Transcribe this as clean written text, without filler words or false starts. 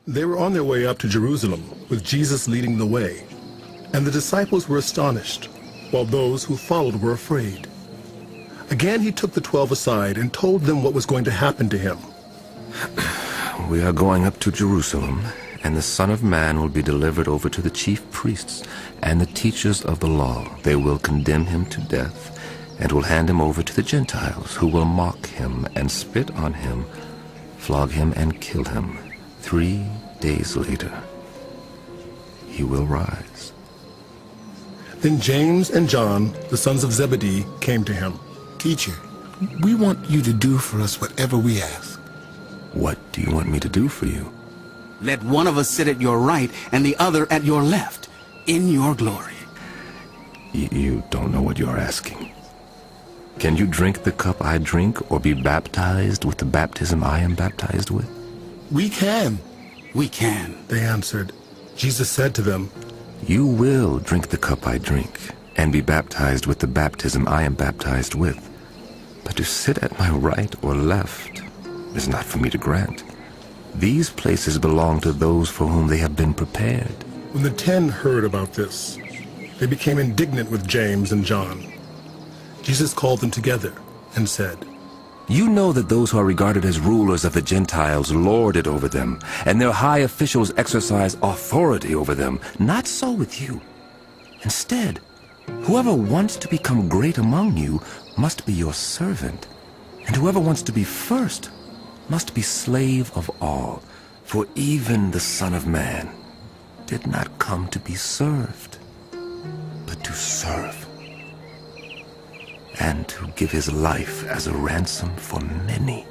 They were on their way up to Jerusalem, with Jesus leading the way. And the disciples were astonished, while those who followed were afraid. Again he took the 12 aside and told them what was going to happen to him. We are going up to Jerusalem, and the Son of Man will be delivered over to the chief priests and the teachers of the law. They will condemn him to death and will hand him over to the Gentiles, who will mock him and spit on him, flog him and kill him. 3 days later, he will rise. Then James and John, the sons of Zebedee, came to him. Teacher, we want you to do for us whatever we ask. What do you want me to do for you? Let one of us sit at your right and the other at your left, in your glory. You don't know what you're asking. Can you drink the cup I drink or be baptized with the baptism I am baptized with? We can. We can. They answered. Jesus said to them, You will drink the cup I drink and be baptized with the baptism I am baptized with. But to sit at my right or left is not for me to grant. These places belong to those for whom they have been prepared. When the 10 heard about this, they became indignant with James and John. Jesus called them together and said, You know that those who are regarded as rulers of the Gentiles lord it over them, and their high officials exercise authority over them. Not so with you. Instead, whoever wants to become great among you must be your servant, and whoever wants to be first must be slave of all. For even the Son of Man did not come to be served, but to serve, and to give his life as a ransom for many.